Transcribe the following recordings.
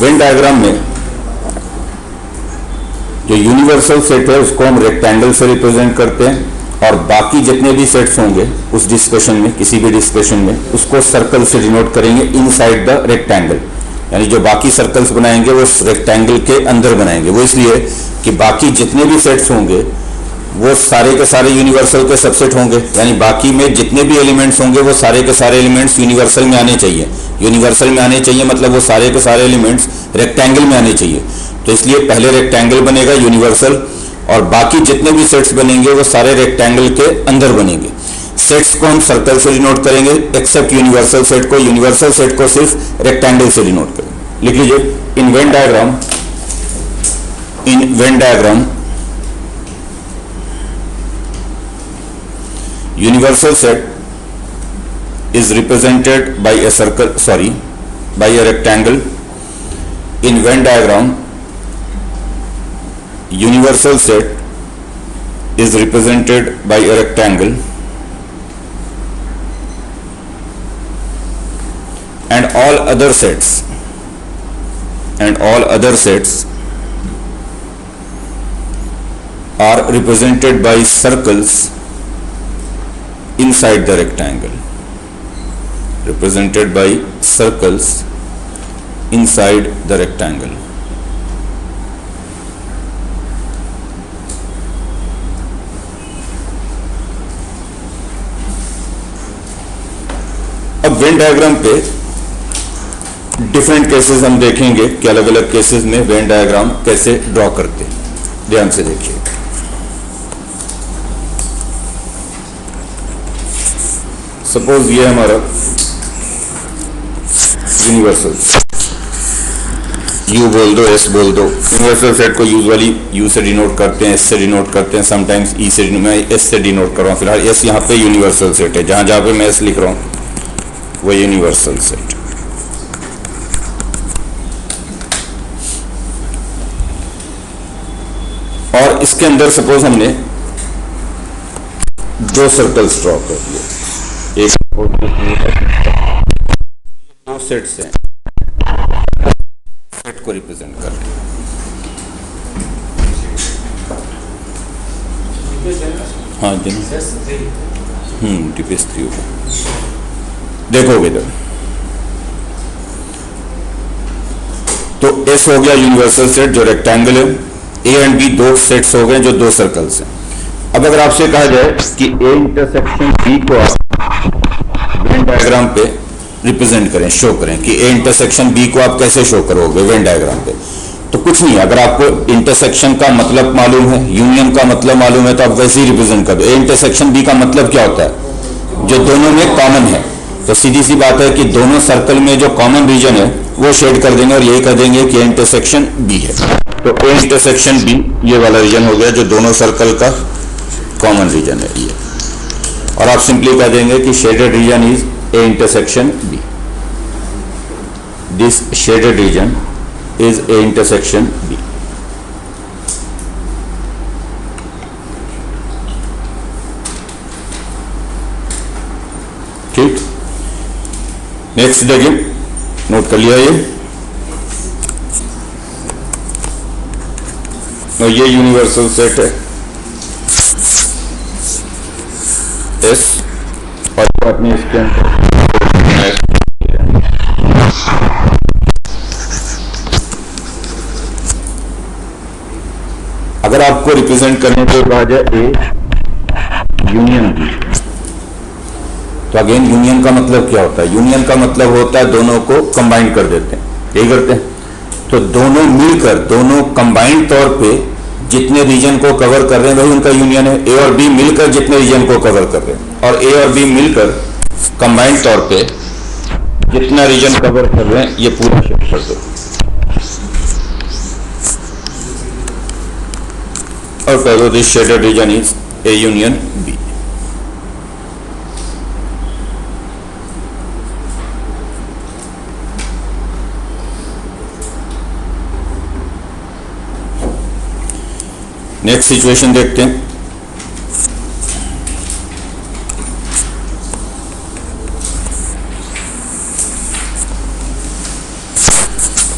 Venn diagram में जो universal set है उसको हम रेक्टेंगल से रिप्रेजेंट करते हैं, और बाकी जितने भी सेट्स होंगे उस डिस्कशन में, किसी भी डिस्कशन में, उसको सर्कल से डिनोट करेंगे इनसाइड द रेक्टेंगल। यानी जो बाकी सर्कल्स बनाएंगे वो रेक्टेंगल के अंदर बनाएंगे। वो इसलिए कि बाकी जितने भी सेट्स होंगे वो सारे के सारे यूनिवर्सल के सबसेट होंगे, यानी बाकी में जितने भी एलिमेंट्स होंगे वो सारे के सारे एलिमेंट्स यूनिवर्सल में आने चाहिए। यूनिवर्सल में आने चाहिए मतलब वो सारे के सारे एलिमेंट्स रेक्टेंगल में आने चाहिए। तो इसलिए पहले रेक्टेंगल बनेगा यूनिवर्सल, और बाकी जितने भी सेट्स बनेंगे वो सारे रेक्टेंगल के अंदर बनेंगे। सेट्स को हम सर्कल से डिनोट करेंगे एक्सेप्ट यूनिवर्सल सेट को। यूनिवर्सल सेट को सिर्फ रेक्टेंगल से डिनोट करेंगे। लिख लीजिए, in Venn diagram universal set is represented by a rectangle. In Venn diagram, universal set is represented by a rectangle, and all other sets are represented by circles inside the rectangle. Represented by circles inside the rectangle. अब when diagram पे different cases हम देखेंगे कि अलग अलग cases में Venn diagram कैसे draw करते हैं। ध्यान से देखिए। सपोज ये हमारा यूनिवर्सल, यू बोल दो, एस बोल दो। यूनिवर्सल सेट को यूजुअली यू से डिनोट करते हैं, एस से डिनोट करते हैं, समटाइम्स ई से। मैं एस से डिनोट कर रहा हूँ फिलहाल। एस यहाँ पे यूनिवर्सल सेट है, जहाँ जहाँ पे मैं एस लिख रहा हूँ वो यूनिवर्सल सेट। और इसके अंदर सपोज हमने दो सर्कल्स ड्रॉ कर दिए, एक दो सेट्स हैं, सेट को रिप्रेजेंट कर रहे हैं। हाँ जी, टीपीएस 3 होगा। देखोगे इधर तो एस हो गया यूनिवर्सल सेट जो रेक्टेंगल है, ए एंड बी दो सेट्स हो गए जो दो सर्कल्स हैं। अब अगर आपसे कहा जाए कि ए इंटरसेक्शन बी को आप वेन डायग्राम पे रिप्रेजेंट करें, शो करें कि ए इंटरसेक्शन बी को आप कैसे शो करोगे वेन डायग्राम पे, तो कुछ नहीं। अगर आपको इंटरसेक्शन का मतलब मालूम है, यूनियन का मतलब मालूम है, तो आप वैसे ही रिप्रेजेंट कर दो। ए इंटरसेक्शन बी का मतलब क्या होता है? जो दोनों में कॉमन है। तो सीधी सी बात है कि दोनों सर्कल में जो कॉमन रीजन है वो शेड कर देंगे और यही कर देंगे कि इंटरसेक्शन बी है। तो ए इंटरसेक्शन बी ये वाला रीजन हो गया जो दोनों सर्कल का कॉमन रीजन है ये। और आप सिंपली कह देंगे कि shaded region is A intersection B. This shaded region is A intersection B. ठीक, नेक्स्ट देखिए, नोट कर लिया ये। और ये यूनिवर्सल सेट है एस, और आपने इसके अंदर अगर आपको रिप्रेजेंट करने के बाद है ए यूनियन बी, तो अगेन यूनियन का मतलब क्या होता है? यूनियन का मतलब होता है दोनों को कंबाइन कर देते हैं, यही करते हैं। तो दोनों मिलकर, दोनों कंबाइंड तौर पे जितने रीजन को कवर कर रहे हैं वही उनका यूनियन है। ए और बी मिलकर जितने रीजन को कवर कर रहे हैं, और ए और बी मिलकर कंबाइंड तौर पे जितना रीजन कवर कर रहे हैं, ये पूरा शेड कर दो और कह दो this shaded region is A union B. Next situation देखते हैं।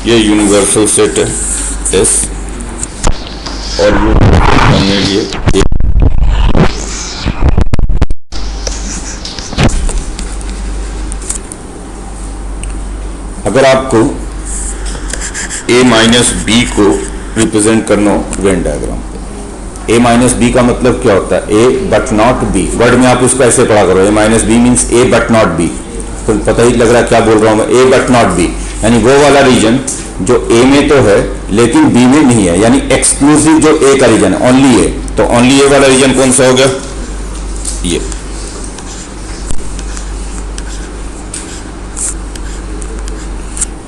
ये यूनिवर्सल सेट है एस, और ये बनने के लिए अगर आपको a माइनस बी को रिप्रेजेंट करना हो वेन डायग्राम पे, a माइनस बी का मतलब क्या होता है, a but not b। Word में आप उसको ऐसे पढ़ा करो, a minus B means a but not b। तो पता ही लग रहा है क्या बोल रहा हूं मैं, a बट नॉट b, यानी वो वाला रीजन जो a में तो है लेकिन b में नहीं है, यानी एक्सक्लूसिव जो a का रीजन है, ओनली a। तो ओनली a वाला रीजन कौन सा हो गया, ये।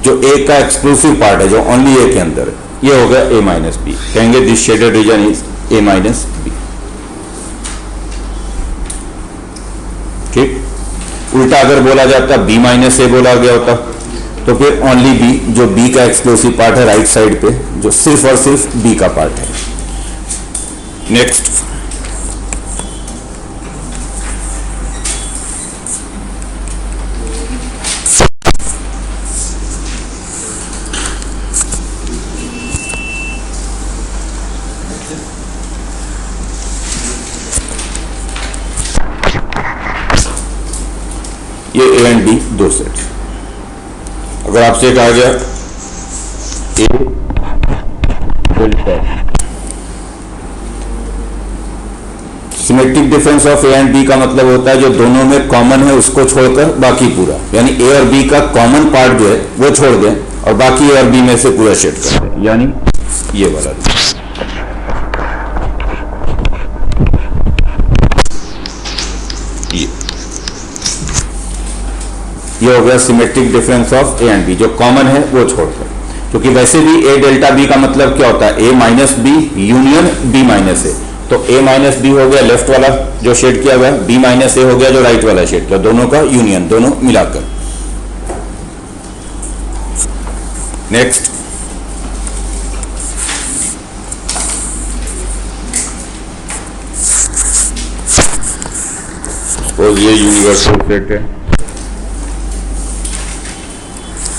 जो a का एक्सक्लूसिव पार्ट है, जो ओनली a के अंदर है, ये हो गया a माइनस बी। कहेंगे this shaded region is a minus B. ठीक। उल्टा अगर बोला जाता b माइनस ए बोला गया होता तो फिर ओनली b, जो b का एक्सक्लूसिव पार्ट है राइट साइड पे, जो सिर्फ और सिर्फ b का पार्ट है। नेक्स्ट, ये ए एंड बी दो सेट। अगर आपसे कहा गया A delta, symmetric difference of A and B का मतलब होता है जो दोनों में कॉमन है उसको छोड़कर बाकी पूरा, यानी ए और बी का कॉमन पार्ट जो है वो छोड़ दें और बाकी ए और बी में से पूरा शेड कर दें, यानी ये वाला। ये हो गया symmetric difference of A and B, जो कॉमन है वो छोड़कर। क्योंकि वैसे भी ए डेल्टा बी का मतलब क्या होता है, A minus B union B minus A. तो ए माइनस बी हो गया लेफ्ट वाला जो शेड किया हुआ है, बी माइनस ए हो गया जो राइट वाला शेड किया, दोनों का यूनियन, दोनों मिलाकर। नेक्स्ट, और ये यूनिवर्सल सेट है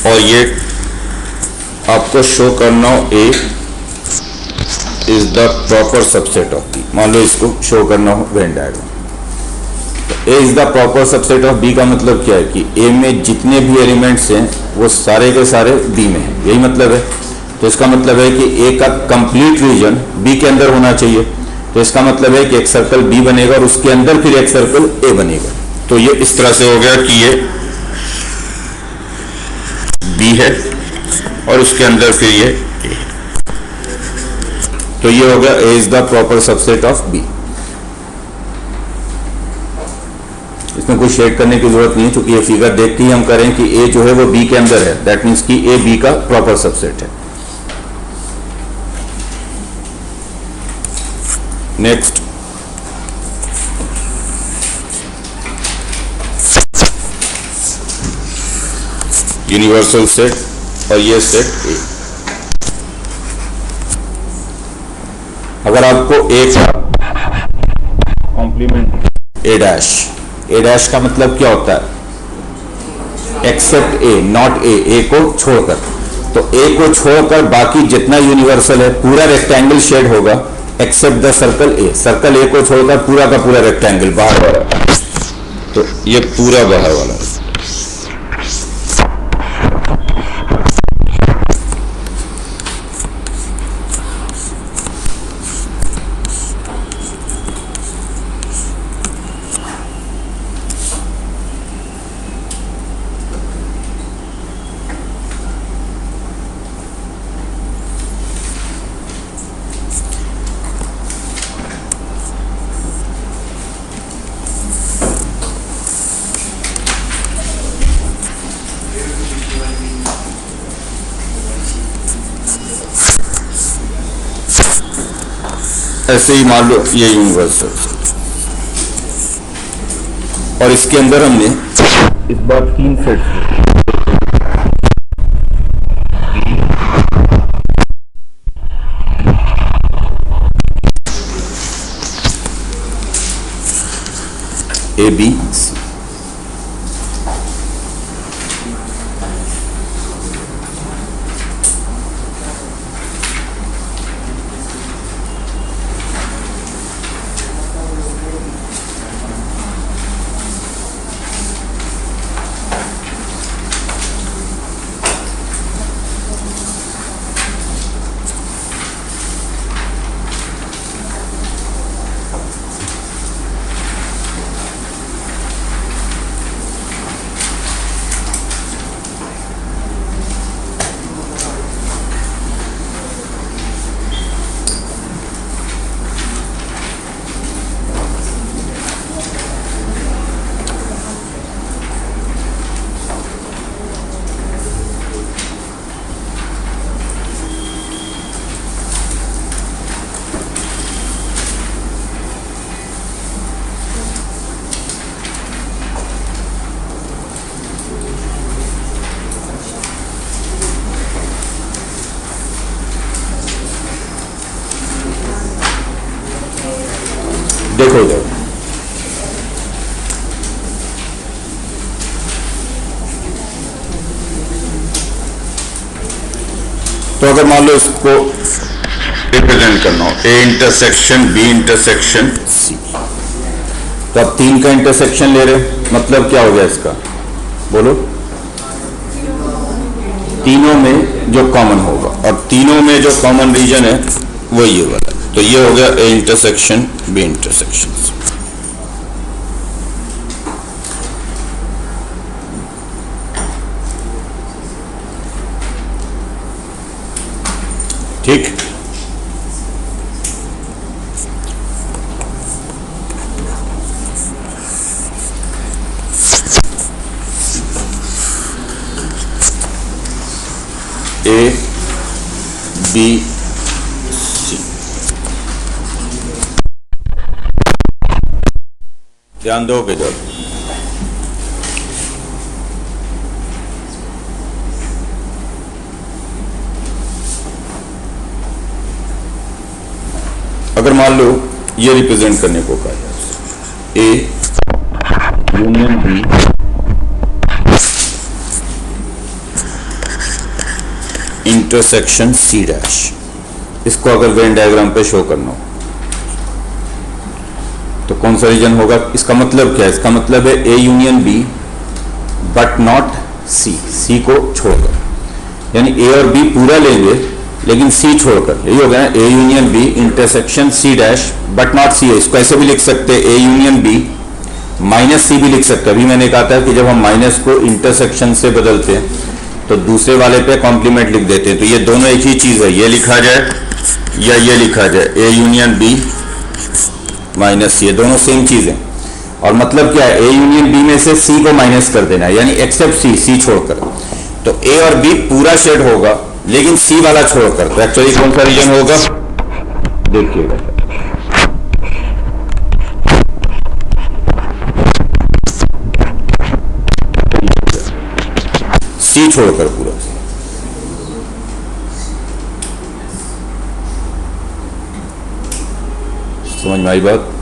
और ये आपको शो करना हो A is the proper subset of B. मान लो इसको शो करना हो वेन डायग्राम, तो A is the proper subset of B का मतलब क्या है कि ए में जितने भी एलिमेंट्स हैं वो सारे के सारे बी में हैं, यही मतलब है। तो इसका मतलब है कि ए का कंप्लीट रीजन बी के अंदर होना चाहिए। तो इसका मतलब है कि एक सर्कल बी बनेगा और उसके अंदर फिर एक सर्कल ए बनेगा। तो ये इस तरह से हो गया कि ये बी है और उसके अंदर फिर ये ए। तो ये हो गया A is the proper subset of B. इसमें कोई शेड करने की जरूरत नहीं है, क्योंकि ये फिगर देखते ही हम करें कि ए जो है वो बी के अंदर है, दैट मीन्स कि ए बी का प्रॉपर सबसेट है। नेक्स्ट, यूनिवर्सल सेट और ये सेट ए। अगर आपको ए का कॉम्प्लीमेंट ए डैश का मतलब क्या होता है, एक्सेप्ट ए, नॉट ए, ए को छोड़कर। तो ए को छोड़कर बाकी जितना यूनिवर्सल है पूरा रेक्टेंगल शेड होगा except the circle A. Circle A को छोड़कर पूरा का पूरा रेक्टेंगल बाहर वाला, तो ये पूरा बाहर वाला है। ऐसे ही मान लो ये यूनिवर्सल और इसके अंदर हमने इस बार 3 सेट ए बी सी। तो अगर मान लो इसको रिप्रेजेंट करना हो A intersection B intersection C, तो आप 3 का इंटरसेक्शन ले रहे, मतलब क्या हो गया इसका, बोलो। तीनों में जो कॉमन होगा, और तीनों में जो कॉमन रीजन है वो ये वाला, तो ये हो गया ए इंटरसेक्शन बी इंटरसेक्शन। ठीक, ए बी सी, ध्यान दोगे जब अगर मान लो ये रिप्रेजेंट करने को कहा जाए A union B intersection C dash, इसको अगर वेन डायग्राम पे शो करना हो तो कौन सा रीजन होगा, इसका मतलब क्या है, इसका मतलब है A union B but not C, C को छोड़कर, यानी ए और बी पूरा लेंगे लेकिन सी छोड़कर, यही हो गया ना, A union B intersection C dash but not C है। इसको ऐसे भी लिख सकते हैं, A union B minus C भी लिख सकते हैं। अभी मैंने कहा था कि जब हम माइनस को इंटरसेक्शन से बदलते हैं तो दूसरे वाले पे कॉम्प्लीमेंट लिख देते हैं, तो ये दोनों एक ही चीज है, ये लिखा जाए या ये लिखा जाए, ए यूनियन बी माइनस सी, दोनों सेम चीज है। और मतलब क्या है, ए यूनियन बी में से सी को माइनस कर देना है, यानी एक्सेप्ट सी, सी छोड़कर, तो ए और बी पूरा शेड होगा लेकिन सी वाला छोड़कर, तो एक्चुअली कौन सा रीजन होगा, देखिएगा सी छोड़कर पूरा। समझ में आई बात?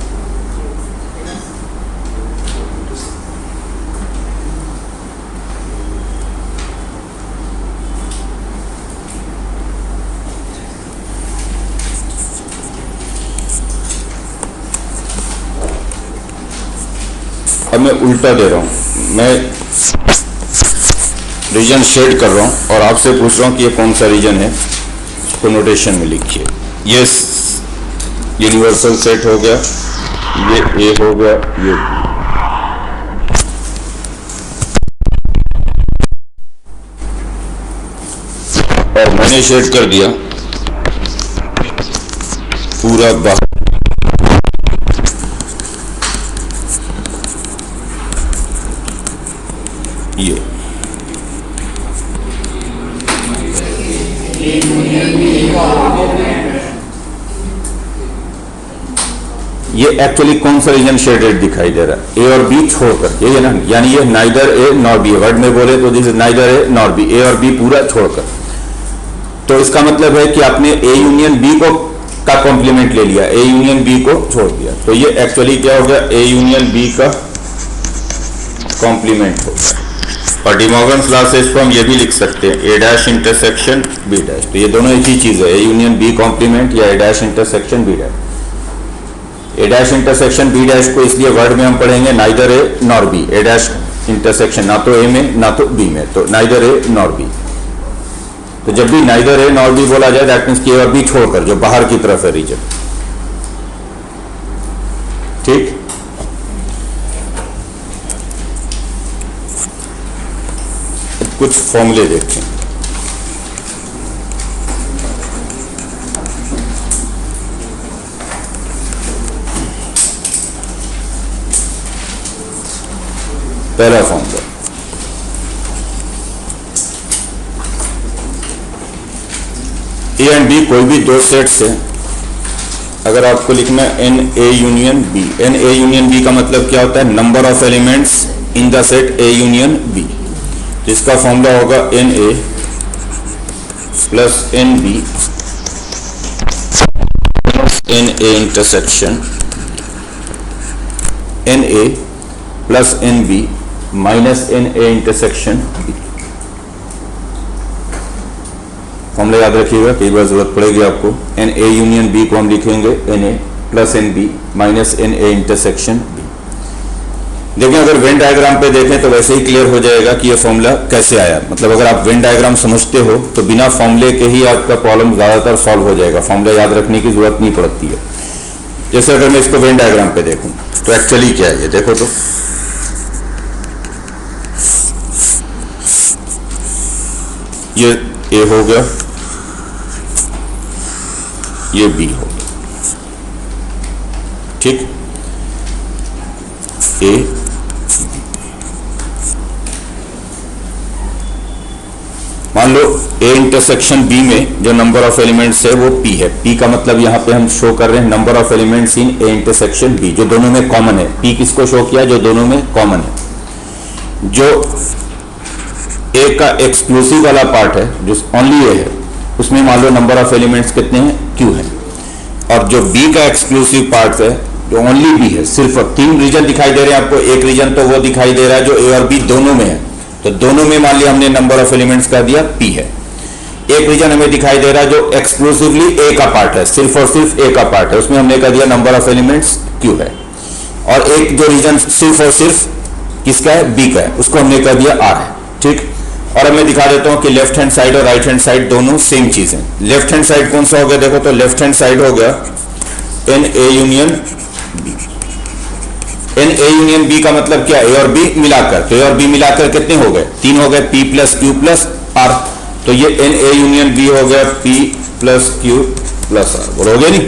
अब मैं उल्टा दे रहा हूं, मैं रीजन शेड कर रहा हूं और आपसे पूछ रहा हूं कि ये कौन सा रीजन है, इसको नोटेशन में लिखिए। ये यूनिवर्सल सेट हो गया, ये ए हो गया, ये और मैंने शेड कर दिया पूरा बाहर, ये एक्चुअली कौन सा रीजन शेडेड दिखाई दे रहा है, ए और बी छोड़कर, ये है ना, यानी ये नाइदर ए नॉर बी है, वर्ड में बोले तो this is neither A nor B, A और बी पूरा छोड़कर। तो इसका मतलब है कि आपने ए यूनियन बी को का कॉम्प्लीमेंट ले लिया, ए यूनियन बी को छोड़ दिया, तो ये एक्चुअली क्या हो गया, ए यूनियन बी का कॉम्प्लीमेंट हो गया। और डिमॉर्गन्स लॉ से इसको हम ये भी लिख सकते हैं, ए डैश इंटरसेक्शन बी डैश, तो ये दोनों एक ही चीज है, ए यूनियन बी कॉम्प्लीमेंट या ए डैश इंटरसेक्शन बी डैश। ए डैश इंटरसेक्शन बी डैश को इसलिए वर्ड में हम पढ़ेंगे neither A nor B, A dash intersection ना तो ए में ना तो बी में, तो नाइदर ए नॉर बी। तो जब भी नाइदर ए नॉर बी बोला जाए दैट मीन्स कि ए और बी छोड़कर जो बाहर की तरफ है रीजन। ठीक, कुछ फॉर्मूले देखें। पहला फॉर्मूला, ए एंड बी कोई भी दो सेट्स है, अगर आपको लिखना है n A union B, n A union B का मतलब क्या होता है, number of elements in the set A union B. इसका फॉर्मूला होगा n A plus n B n A intersection n A plus n B minus n A intersection B. Formula याद रखिएगा, कई बार जरूरत पड़ेगी आपको। एन ए यूनियन बी को हम लिखेंगे n A plus n B minus n A intersection B. देखिए अगर वेन डायग्राम पे देखें तो वैसे ही क्लियर हो जाएगा कि ये फॉर्मूला कैसे आया। मतलब अगर आप वेन डायग्राम समझते हो तो बिना फॉर्मूले के ही आपका प्रॉब्लम ज्यादातर सॉल्व हो जाएगा, फॉर्मूला याद रखने की जरूरत नहीं पड़ती है। जैसे अगर मैं इसको वेन डायग्राम पे देखूं तो एक्चुअली क्या है ये देखो, तो ये ए हो गया, ये बी हो गया, ठीक। ए मान लो ए इंटरसेक्शन बी में जो नंबर ऑफ एलिमेंट्स है वो पी है। पी का मतलब यहां पे हम शो कर रहे हैं number of elements in A intersection B, जो दोनों में कॉमन है। पी किसको शो किया? जो दोनों में कॉमन है। जो ए का एक्सक्लूसिव वाला पार्ट है, जो ओनली ए है, उसमें मान लो नंबर ऑफ एलिमेंट्स कितने हैं? क्यू है। और जो बी का एक्सक्लूसिव पार्ट है, जो ओनली बी है, सिर्फ 3 रीजन दिखाई दे रहे हैं आपको। एक रीजन तो वो दिखाई दे रहा है जो ए और बी दोनों में है, तो दोनों में मान लिया हमने नंबर ऑफ एलिमेंट्स का दिया पी है। एक रीजन हमें दिखाई दे रहा है जो एक्सक्लूसिवली ए का पार्ट है, सिर्फ और सिर्फ ए का पार्ट है, उसमें हमने कह दिया नंबर ऑफ एलिमेंट्स क्यू है। और एक जो रीजन सिर्फ और सिर्फ किसका है? बी का है, उसको हमने कह दिया आर है, ठीक। और अब मैं दिखा देता हूं कि लेफ्ट हैंड साइड और राइट हैंड साइड दोनों सेम चीज है। लेफ्ट हैंड साइड कौन सा हो गया? देखो तो लेफ्ट हैंड साइड हो गया n A union B. N A union B का मतलब क्या? ए और बी मिलाकर। तो ए और बी मिलाकर कितने हो गए? 3 हो गए, P plus Q plus R. तो ये एन ए यूनियन बी हो गया P plus Q plus R. बोलोगे नहीं?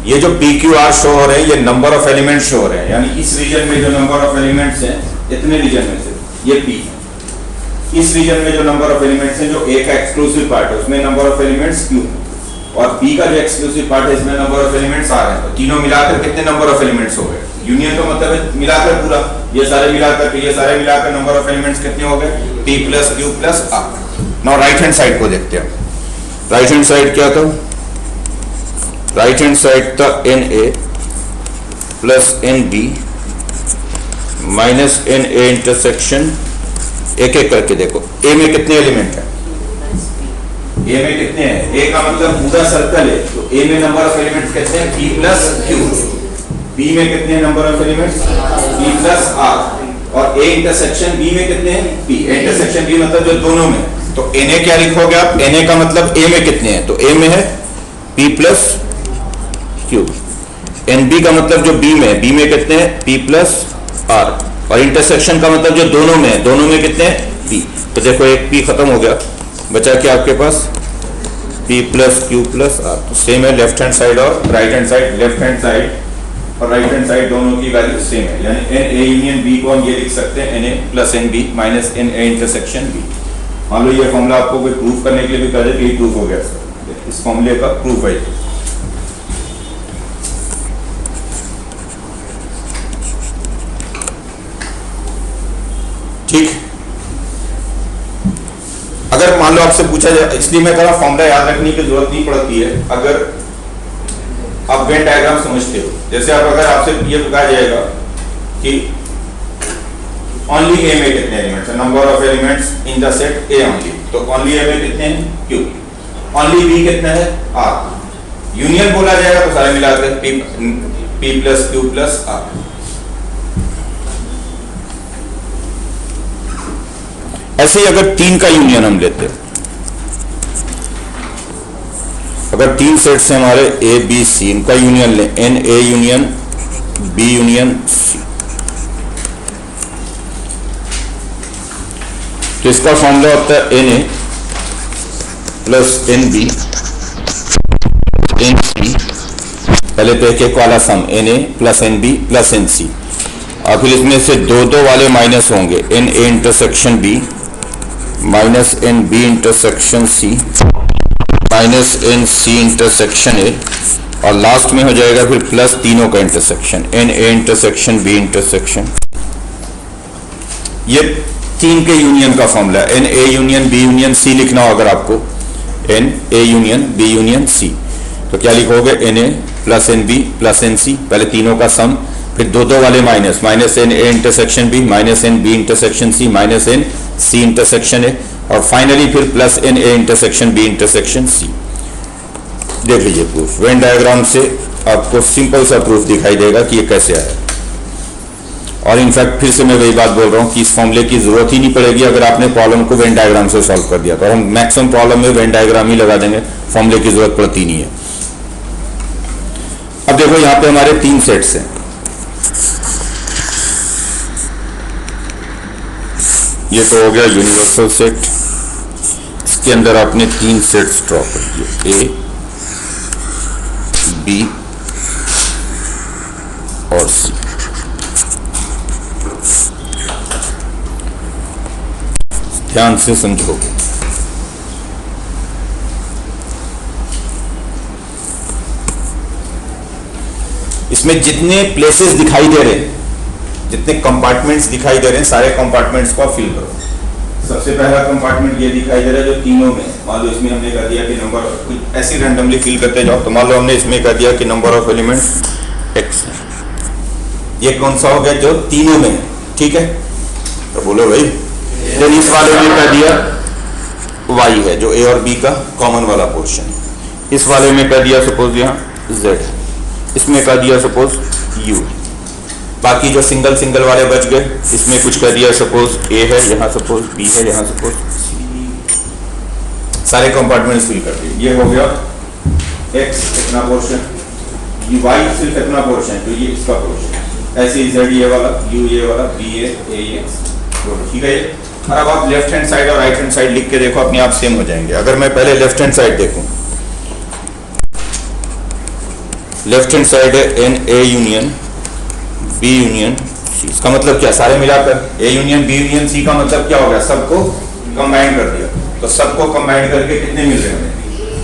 ये जो पी क्यू आर शो हो रहे हैं ये नंबर ऑफ एलिमेंट शो हो रहे हैं, यानी इस रीजन में जो नंबर ऑफ एलिमेंट्स हैं, इतने रीजन में से ये पी है। इस रीजन में जो नंबर ऑफ एलिमेंट्स हैं, जो ए का एक्सक्लूसिव पार्ट है, उसमें नंबर ऑफ एलिमेंट्स क्यू है। और बी का जो एक्सक्लूसिव पार्ट है, इसमें नंबर ऑफ एलिमेंट्स आ रहे हैं। तो तीनों मिलाकर कितने नंबर ऑफ एलिमेंट्स हो गए? यूनियन का मतलब है मिलाकर पूरा, ये सारे मिलाकर, ये सारे मिलाकर नंबर ऑफ एलिमेंट्स कितने हो गए? P plus Q plus R. Now right hand side को देखते हैं। राइट हैंड साइड क्या था? राइट हैंड साइड था n A plus n B minus n A intersection. एक एक करके देखो, ए में कितने एलिमेंट है? ए में कितने हैं? ए का मतलब पूरा सर्कल है, तो ए में नंबर ऑफ एलिमेंट्स कितने हैं? P plus Q. बी में कितने हैं number of elements? P plus R. और ए इंटरसेक्शन बी में कितने हैं? पी। इंटरसेक्शन बी मतलब जो दोनों में। तो एन ए क्या लिखोगे आप? एन ए का मतलब ए में कितने हैं? तो ए में है P plus Q. N B का मतलब जो बी में, बी में कितने हैं? P plus R. और इंटरसेक्शन का मतलब जो दोनों में है, दोनों में कितने हैं? पी। तो देखो एक पी खत्म हो गया, बचा क्या आपके पास? P plus Q plus R. तो सेम है लेफ्ट हैंड साइड और right hand side. Left hand side और राइट हैंड साइड दोनों की वैल्यू सेम है, यानी एन ए यूनियन बी को हम ये लिख सकते हैं n A plus n B minus n A intersection B. मान लो ये फॉर्मूला आपको कोई प्रूफ करने के लिए भी कह दे, यही प्रूफ हो गया सर, इस फॉर्मूले का प्रूफ है। ठीक। अगर मान लो आपसे पूछा जाए, इसलिए मैं कह रहा हूं फॉर्मूला याद रखने की जरूरत नहीं पड़ती है अगर आप वेन डायग्राम समझते हो। जैसे आप अगर आपसे ये कहा जाएगा कि ओनली ए में कितने एलिमेंट्स हैं, number of elements in the set A only, तो ओनली ए में कितने हैं? क्यू। ओनली बी कितना है? आर। यूनियन बोला जाएगा तो सारे मिलाकर P plus Q plus R. ऐसे ही अगर 3 का यूनियन हम लेते हैं, अगर 3 सेट्स हैं हमारे ए बी सी, इनका यूनियन लें, n A union B union C, तो इसका फॉर्मूला होता है n A plus n B n C. पहले तो एक एक वाला sum n A plus n B plus n C, और फिर इसमें से 2-2 वाले माइनस होंगे, n A intersection B minus n B intersection C minus n C intersection A, और लास्ट में हो जाएगा फिर प्लस तीनों का intersection, n A intersection B intersection. ये 3 के यूनियन का formula, n A union B union C लिखना हो अगर आपको, n A union B union C, तो क्या लिखोगे? N A plus n B plus n C, पहले तीनों का सम फिर दो दो वाले minus, minus n A intersection B, minus n B intersection C, minus n C intersection A, और फाइनली फिर plus n A intersection B intersection सी। देख लीजिए प्रूफ, वेन डायग्राम से आपको सिंपल सा प्रूफ दिखाई देगा कि ये कैसे आया। और इनफैक्ट फिर से मैं वही बात बोल रहा हूँ कि इस फॉर्मूले की जरूरत ही नहीं पड़ेगी अगर आपने प्रॉब्लम को वेन डायग्राम से सॉल्व कर दिया, तो हम मैक्सिमम प्रॉब्लम में वेन डायग्राम ही लगा देंगे, फॉर्मूले की जरूरत पड़ती नहीं है। अब देखो यहाँ पे हमारे 3 सेट्स हैं। ये तो हो गया यूनिवर्सल सेट, इसके अंदर आपने 3 सेट्स ड्रॉ कर दिए, ए बी और सी। ध्यान से समझोगे। इसमें जितने प्लेसेस दिखाई दे रहे हैं, जितने कंपार्टमेंट्स दिखाई दे रहे हैं, सारे कंपार्टमेंट्स को फिल करो। सबसे पहला कंपार्टमेंट ये दिखाई दे रहा है जो तीनों में, मान लो इसमें हमने कर दिया कि नंबर, कुछ ऐसे रैंडमली फिल करते जाओ, तो मान लो हमने इसमें कर दिया कि नंबर ऑफ एलिमेंट एक्स है। ये कौन सा हो गया जो तीनों में है, ठीक है, तो बोलो भाई। देन इस वाले में कर दिया वाई है जो ए और बी का कॉमन वाला पोर्शन है। इस वाले में कर दिया सपोज यहाँ जेड है, इसमें कर दिया सपोज यू है। बाकी जो सिंगल सिंगल वाले बच गए, इसमें कुछ कर दिया सपोज ए है, यहाँ सपोज बी है, यहाँ सपोज सी। सारे कंपार्टमेंट्स फिल कर दिए। ये हो गया एक्स इतना पोर्शन, ये वाई सिर्फ इतना पोर्शन, तो ये इसका पोर्शन। ऐसे जेड ये वाला, यू ये वाला, बी ए एक्स, ठीक है। और अब आप लेफ्ट हैंड साइड और राइट हैंड साइड लिख के देखो, अपने आप सेम हो जाएंगे। अगर मैं पहले लेफ्ट हैंड साइड देखूं, लेफ्ट हैंड साइड है n A union B union C. इसका मतलब क्या, सारे मिलाकर A union B union C का मतलब क्या हो गया, सबको कंबाइन कर दिया। तो सबको कंबाइन करके कितने मिल रहे हैं,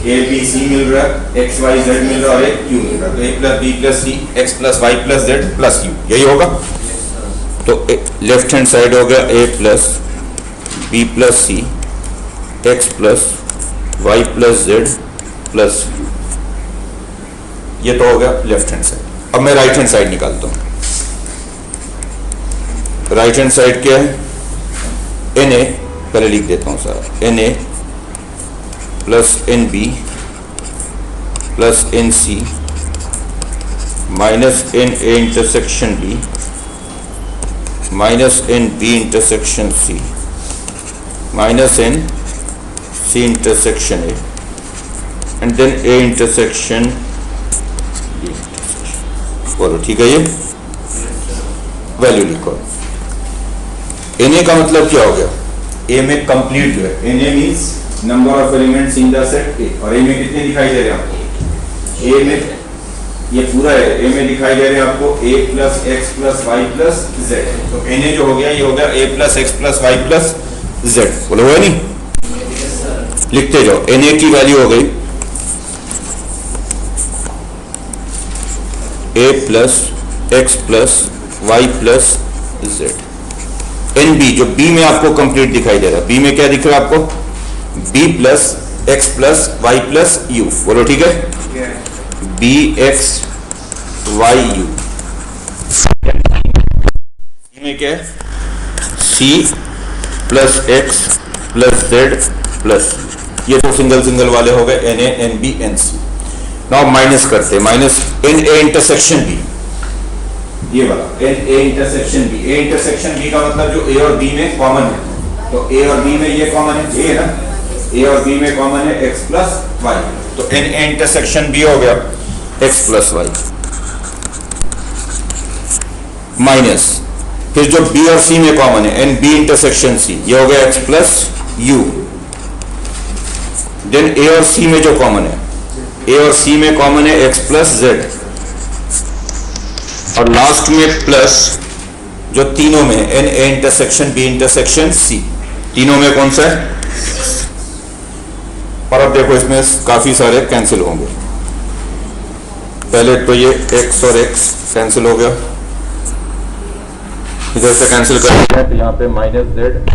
ए बी सी मिल रहा है, एक्स वाई जेड मिल रहा है और एक यू मिल रहा है। तो A plus B plus C, x plus Y plus z plus u, यही होगा। तो लेफ्ट हैंड साइड हो गया A plus B plus C, x plus Y plus z plus u. ये तो हो गया लेफ्ट हैंड साइड। अब मैं राइट हैंड साइड निकालता हूं। राइट हैंड साइड क्या है, एन ए, पहले लिख देता हूं सारा, n A plus n B plus n C minus n A intersection B minus n B intersection C minus n C intersection A and then A intersection B intersection. बोलो ठीक है। ये वैल्यू लिखो। एन ए का मतलब क्या हो गया, ए में कंप्लीट जो है, n A means number of elements in the set A. और ए में कितने दिखाई दे रहे हैं आपको, ए में ये पूरा है, ए में दिखाई दे रहे हैं आपको A plus x plus Y plus z. तो एन ए जो हो गया, ये हो गया A plus x plus Y plus z. बोलो हुआ नहीं, लिखते जाओ। एन ए की वैल्यू हो गई A plus x plus Y plus z. N B जो बी में आपको कंप्लीट दिखाई दे रहा है, बी में क्या दिख रहा है आपको, B plus x plus Y plus U. बोलो ठीक है, बी एक्स वाई यू। में क्या है, C plus x plus z plus, ये तो सिंगल सिंगल वाले हो गए, n A n B n C. Now minus करते, minus n A intersection B, ये वाला n A intersection B. A intersection B का मतलब जो ए और बी में कॉमन है, तो ए और बी में ये कॉमन है, ए ना, ए और बी में कॉमन है एक्स प्लस वाई। तो एन ए इंटरसेक्शन बी हो गया एक्स प्लस वाई माइनस, फिर जो बी और सी में कॉमन है एन बी इंटरसेक्शन सी, ये हो गया एक्स प्लस यू। देन ए और सी में जो कॉमन है, ए और सी में कॉमन है एक्स प्लस जेड, और लास्ट में प्लस जो तीनों में n A intersection B intersection C, तीनों में कौन सा है। और अब देखो इसमें काफी सारे कैंसिल होंगे। पहले तो ये x और x कैंसिल हो गया, इधर से कैंसिल कर दिया तो यहाँ पे minus Z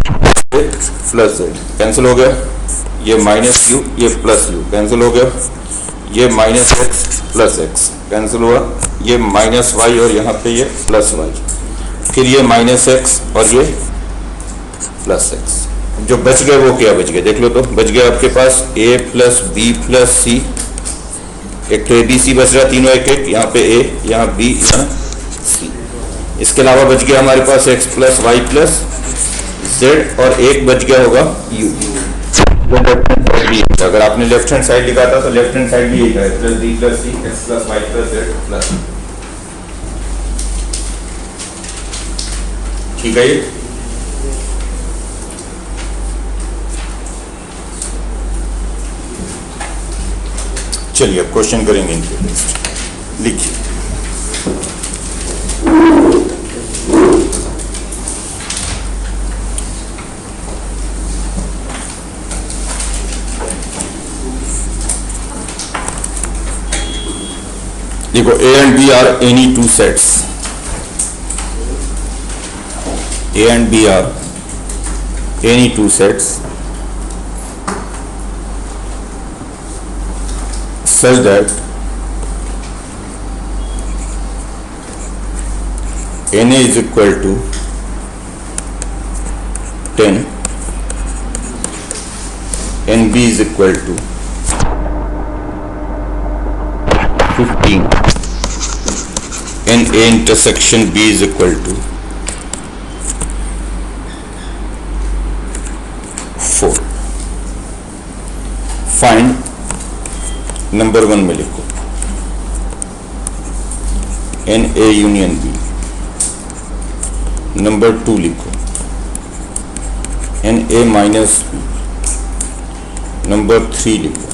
plus Z cancel हो गया, ये माइनस यू ये प्लस यू कैंसिल हो गया, ये minus x plus x cancel हुआ, ये माइनस वाई और यहाँ पे ये प्लस वाई, फिर ये माइनस एक्स और ये प्लस एक्स। जो बच गए वो क्या बच गए देख लो, तो बच गया आपके पास ए प्लस बी प्लस सी, एक तो ए बी सी बच रहा तीनों एक एक, यहाँ पे ए, यहाँ बी, यहाँ सी। इसके अलावा बच गया हमारे पास x plus Y plus Z, और एक बच गया होगा यू। अगर आपने लेफ्ट हैंड साइड लिखा था तो लेफ्ट हैंड साइड भी यही है, plus B plus C x plus Y plus z plus, ठीक है ये। चलिए अब क्वेश्चन करेंगे इनके लिस्ट, लिखिए। देखो A and B are any two sets, A and B are any two sets such that Na is equal to 10, NB is equal to 15, and A intersection B is equal to 4. Find number 1 में लिखो n A union B, number 2 लिखो n A minus B, number 3 लिखो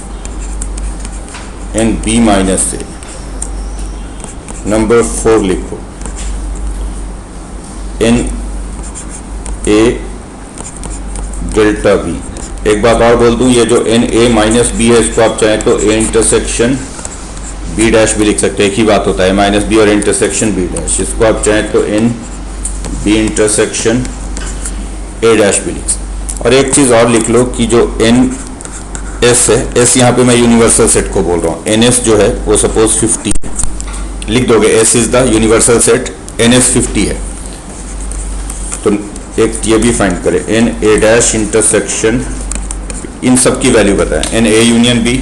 n B minus A, number 4 लिखो n A delta B. एक बात और बोल दूं, ये जो एन ए माइनस बी है इसको आप चाहें तो ए इंटरसेक्शन बी डैश भी लिख सकते हैं, एक ही बात होता है माइनस बी और इंटरसेक्शन बी डैश। इसको आप चाहें तो n B intersection A dash भी लिख सकते हैं। और एक चीज़ और लिख लो कि जो एन एस है, एस यहाँ पे मैं यूनिवर्सल सेट को बोल रहा हूँ, एन एस जो है वो सपोज 50 है, लिख दोगे S is the universal set, n S 50 है। तो एक ये भी फाइंड करें एन ए डैश इंटरसेक्शन, इन सब की वैल्यू बताएं, n A union B,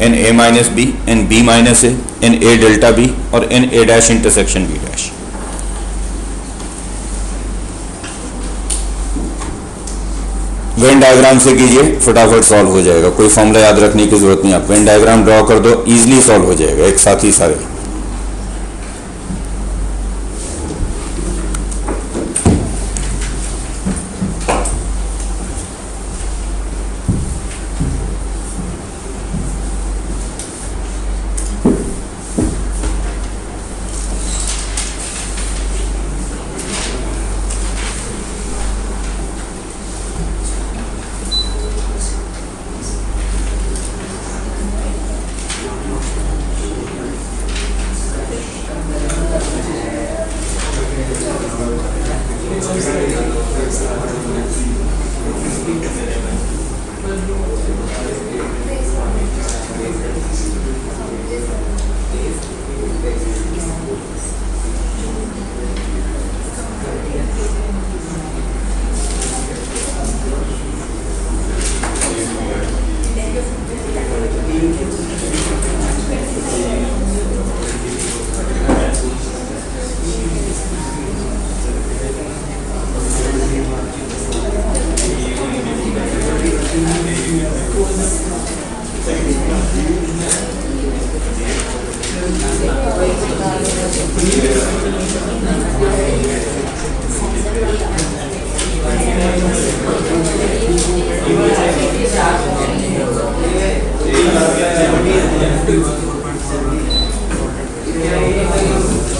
n A minus B, n B minus A, n A delta B और n A dash intersection B dash. Venn diagram से कीजिए, फटाफट सॉल्व हो जाएगा, कोई फॉर्मूला याद रखने की जरूरत नहीं, आप वेन डायग्राम ड्रॉ कर दो, इजीली सॉल्व हो जाएगा एक साथ ही सारे।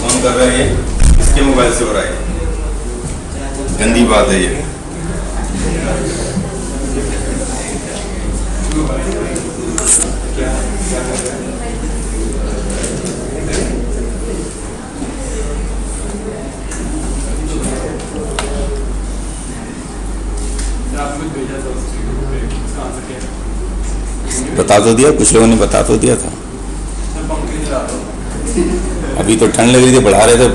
कौन कर रहा है ये? किसके मोबाइल से हो रहा है? गंदी बात है ये। बता तो दिया, कुछ लोगों ने बता तो दिया था। अभी तो ठंड लग रही थी, बढ़ा रहे थे।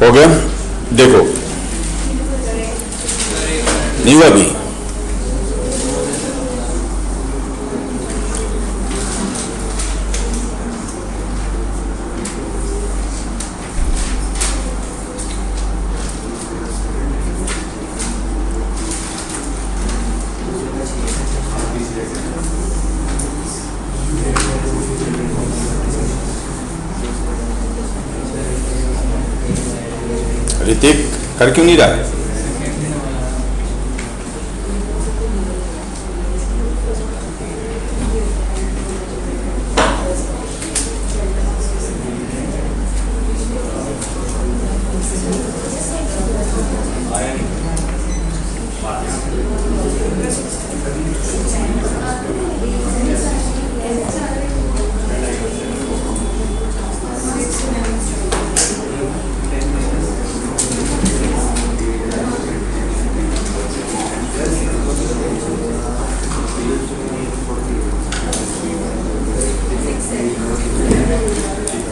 हो गया, देखो नहीं हुआ अभी। ऋतिक कर क्यों नहीं रहा है?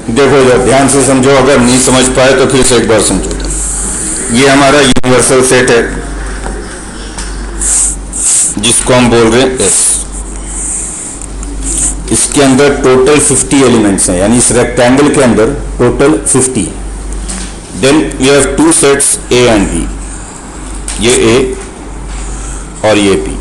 देखो जरा ध्यान से समझो, अगर नहीं समझ पाए तो फिर से एक बार समझो। ये हमारा यूनिवर्सल सेट है जिसको हम बोल रहे हैं एस। इसके अंदर टोटल 50 एलिमेंट्स हैं, यानी इस रेक्टेंगल के अंदर total 50। Then we have two sets A and B, ये ए और ये बी।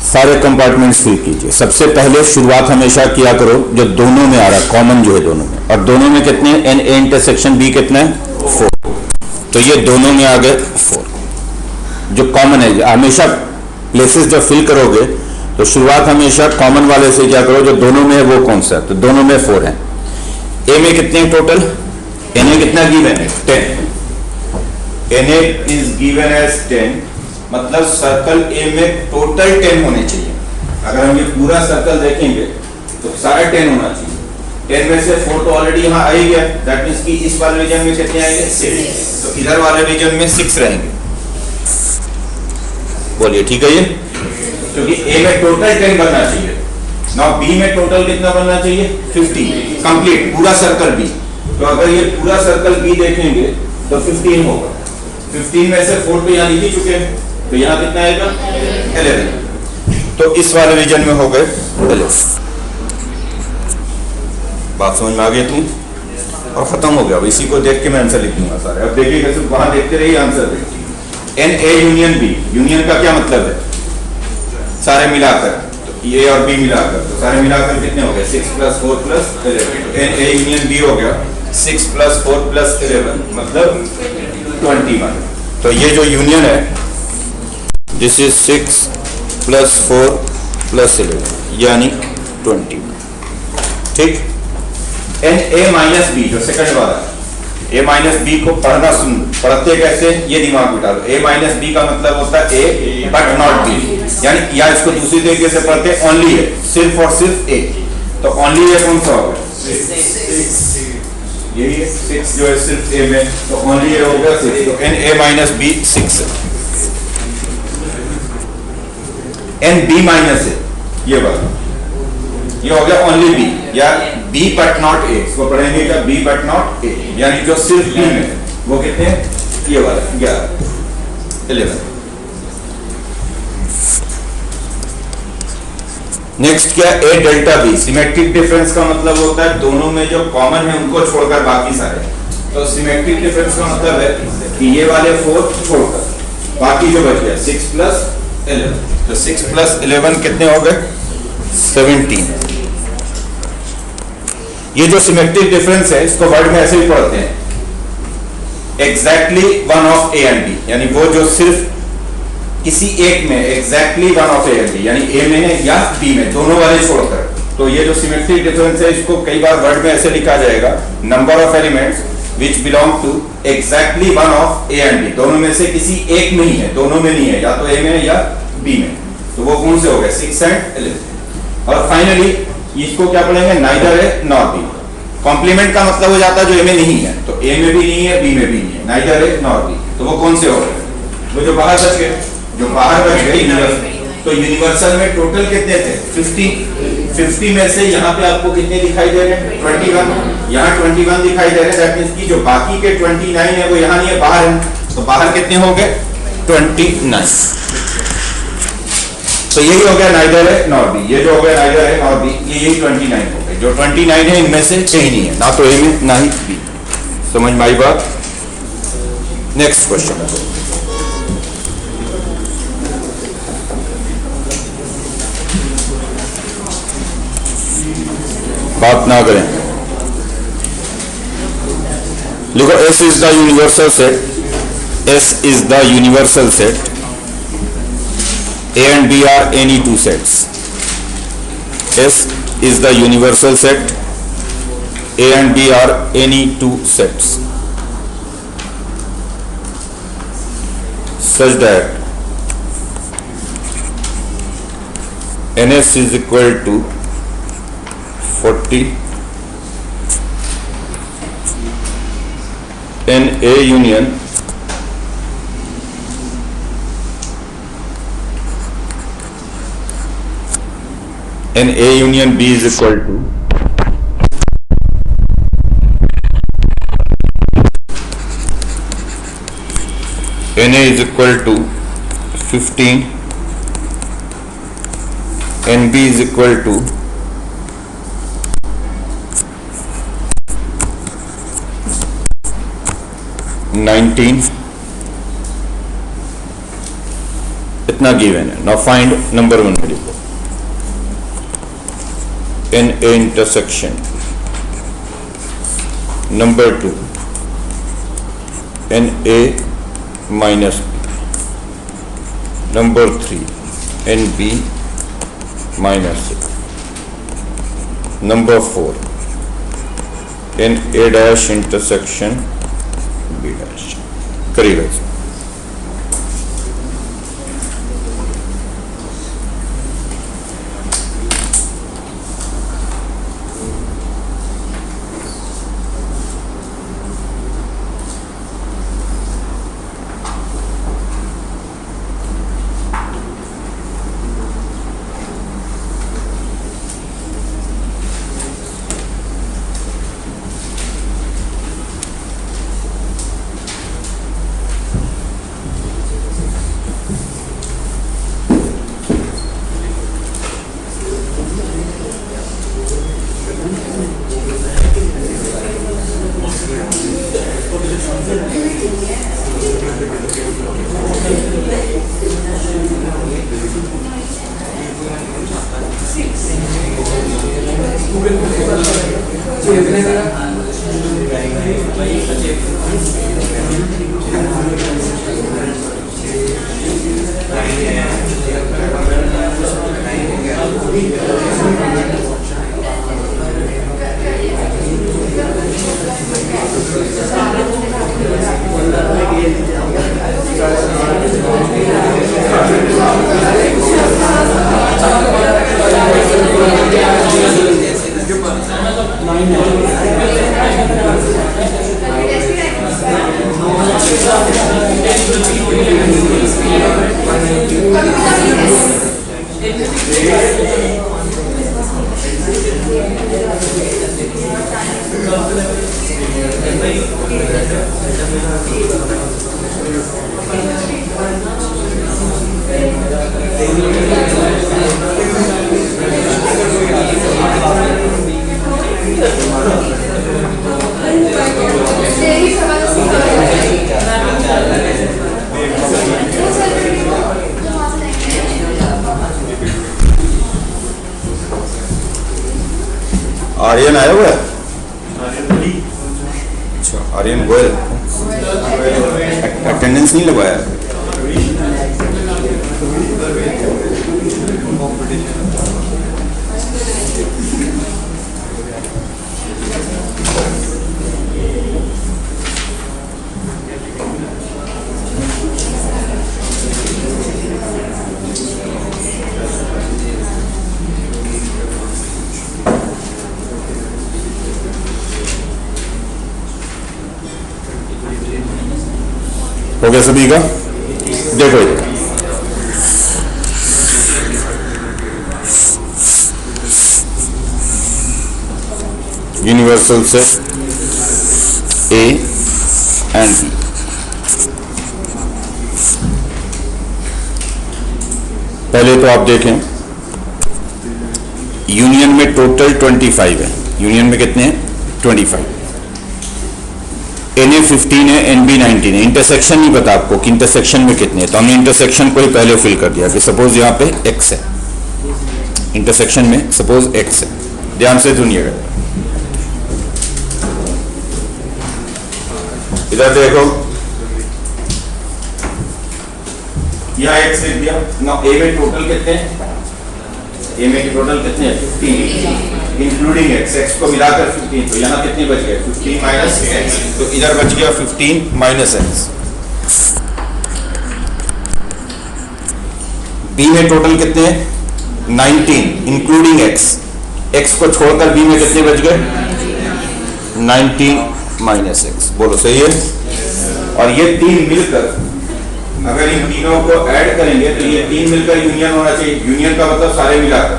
सारे कंपार्टमेंट्स फिल कीजिए। सबसे पहले शुरुआत हमेशा किया करो जो दोनों में आ रहा है, कॉमन जो है दोनों में, और दोनों में कितने एन ए इंटरसेक्शन बी कितना है 4, तो ये दोनों में आ गए 4 जो कॉमन है। हमेशा प्लेसेस जब फिल करोगे तो शुरुआत हमेशा कॉमन वाले से क्या करो, जो दोनों में है वो कौन सा है, तो दोनों में 4 है। ए में कितने टोटल, एन ए कितना गिवन है 10, n A is given as 10, मतलब सर्कल ए में टोटल 10 होने चाहिए। अगर हम ये पूरा सर्कल देखेंगे तो सारे 10 होना चाहिए। 10 में से 4 तो ऑलरेडी यहाँ आ ही गया, दैट मींस कि इस वाले रीजन में कितने आएंगे 6, तो इधर वाले रीजन में 6 रहेंगे। बोलिए ठीक है ये, क्योंकि ए में टोटल 10 बनना चाहिए। नाउ बी में टोटल कितना बनना चाहिए 50 कंप्लीट, पूरा सर्कल बी। तो अगर ये पूरा सर्कल बी देखेंगे तो 15 होगा। 15 में से 4 तो यहाँ लिख ही चुके हैं, तो यहाँ कितना आएगा 11, तो इस वाले रीजन में हो गए 11। बात समझ में आ गई थी और खत्म हो गया। अब इसी को देख के मैं आंसर लिख दूंगा सारे। अब देखिएगा सिर्फ वहां देखते रहिए, आंसर देखिए। N A union B, union का क्या मतलब है सारे मिलाकर, तो ए और बी मिलाकर, तो सारे मिलाकर कितने हो गए 6 + 4 + 11। एन ए यूनियन बी हो गया 6 + 4 + 11 मतलब 21। तो ये जो यूनियन है दिस इज 6 + 4 + 11 यानी 20। ठीक। एन ए माइनस बी जो सेकंड वाला, ए माइनस बी को पढ़ते कैसे ये दिमाग में डालो। ए माइनस बी का मतलब होता है ए बट नॉट बी, यानी या इसको दूसरी तरीके से पढ़ते ओनली ए, सिर्फ और सिर्फ ए। तो ओनली ए कौन सा होगा यही है 6 जो है सिर्फ ए में, तो ओनली ए हो गया 6। तो एन ए माइनस बी 6 है। एन बी माइनस ए ये वाला, ये हो गया ओनली बी या बी बट नॉट ए, इसको पढ़ेंगे क्या बी बट नॉट ए, यानी जो सिर्फ बी में वो कितने ये वाला 11। नेक्स्ट क्या ए डेल्टा बी, सिमेट्रिक डिफरेंस का मतलब होता है दोनों में जो कॉमन है उनको छोड़कर बाकी सारे। तो सिमेट्रिक डिफरेंस का मतलब है कि ये वाले 4 छोड़कर बाकी जो बच गया 6 + 11, तो 6 + 11 कितने हो गए 17। ये जो सिमेट्रिक डिफरेंस है इसको वर्ड में ऐसे ही पढ़ते हैं exactly one of A and B, यानी वो जो सिर्फ किसी एक में exactly one of A and B, यानी ए में है या बी में, दोनों वाले छोड़कर। तो ये जो सिमेट्रिक डिफरेंस है इसको कई बार वर्ड में ऐसे लिखा जाएगा number of elements which belong to exactly one of A and B, दोनों में से किसी एक में ही है, दोनों में नहीं है, या तो ए में या बी में। तो वो कौन से हो गए 6 and 11। और फाइनली इसको क्या पढ़ेंगे neither A nor B, complement का मतलब हो जाता है जो ए में नहीं है, तो ए में भी नहीं है, बी में भी नहीं है, नाइदर ए नॉर बी, तो वो कौन से हो गए? वो जो बाहर बच गए, जो बाहर बच गए। तो यूनिवर्सल में टोटल कितने थे? 50 में से यहाँ पे आपको कितने दिखाई दे रहे हैं? 21, यहाँ 21 दिखाई दे रहे हैं। दैट मींस की जो बाकी के 29 है वो यहाँ नहीं है, बाहर है, तो बाहर कितने हो गए? 29। तो यही हो गया नाइदर है नॉर बी, ये जो हो गया नाइदर है नॉर बी, ये यही 29 हो गए। जो 29 है इनमें से कहीं नहीं है, ना तो ए में ना ही बी। समझ में आई बात? नेक्स्ट क्वेश्चन, बात ना करें, लिखो S is the universal set, S is the universal set, A and B are any two sets. S is the universal set, A and B are any two sets, such that NS is equal to 40 in A union and A union B is equal to NA is equal to 15 and B is equal to 19, इतना given है। Now find number 1 value in A intersection, number 2 in A minus B, number 3 in B minus A, number 4 in A dash intersection B dash। करिएगा इसमें। आर्यन आया हुआ है? अच्छा, Aryan Goyal attendance नहीं लगवाया। हो गया सभी का? देखो universal set A and B. पहले तो आप देखें यूनियन में टोटल 25 है। यूनियन में कितने हैं? 25। NA 15 है, NB 19 है। इंटरसेक्शन नहीं पता आपको कि इंटरसेक्शन में कितने हैं, तो हमने इंटरसेक्शन को ही पहले फिल कर दिया कि सपोज यहां पे x है, इंटरसेक्शन में सपोज x है। ध्यान से सुनिएगा, इधर देखो यहां x लिख दिया ना। A में टोटल कितने हैं? A में टोटल कितने हैं? 15 इंक्लूडिंग x को मिलाकर 15। तो यहाँ कितने बच गए? 15 माइनस x। तो इधर बच गया 15 माइनस x। B में टोटल कितने हैं? 19 इंक्लूडिंग x को छोड़कर B में कितने बच गए? 19 माइनस x। बोलो सही है? और ये तीन मिलकर, अगर इन तीनों को ऐड करेंगे तो ये तीन मिलकर यूनियन होना चाहिए। यूनियन का मतलब सारे मिलाकर,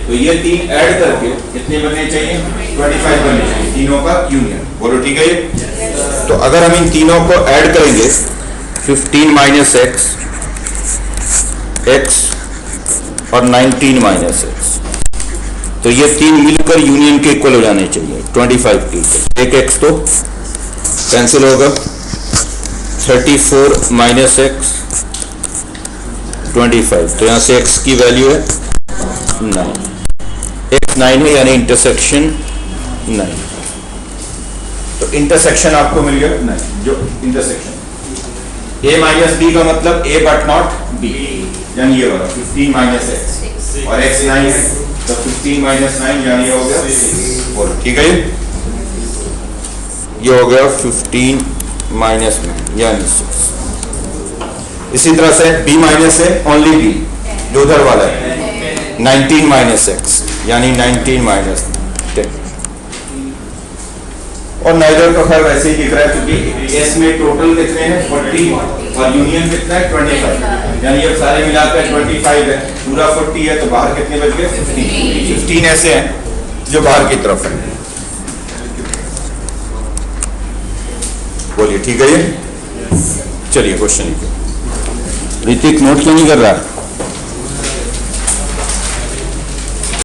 तो ये तीन ऐड करके कितने बनने चाहिए? 25 बनने चाहिए, तीनों का यूनियन। बोलो ठीक है ये? तो अगर हम इन तीनों को ऐड करेंगे 15 माइनस x और 19 माइनस x, तो ये तीन मिलकर यूनियन के इक्वल हो जाने चाहिए, 25 के इक्वल। एक x तो कैंसिल होगा, 34 माइनस x 25। तो यहां से x की वैल्यू है 9। x 9 है, यानी इंटरसेक्शन 9। तो इंटरसेक्शन आपको मिल गया 9, जो इंटरसेक्शन a माइनस b का मतलब a बट नॉट b, यानी ये वाला 15 माइनस x और x 9 है, तो 15 माइनस 9 यानी हो गया 6। ठीक है, ये हो गया 15 माइनस 9 यानी 6। इसी तरह से b माइनस है, ओनली b जो उधर वाला है, 19 माइनस x यानी 19 माइनस 10। और नाइडर तो खैर वैसे ही दिख रहा है, क्योंकि s में टोटल कितने हैं? 40 और यूनियन कितना है? 25, यानी ये सारे मिलाकर 25 है, पूरा 40 है, तो बाहर कितने बच गए? 15 ऐसे हैं जो बाहर की तरफ है। बोलिए ठीक है ये? चलिए क्वेश्चन लिखिए। ऋतिक नोट क्यों नहीं कर रहा?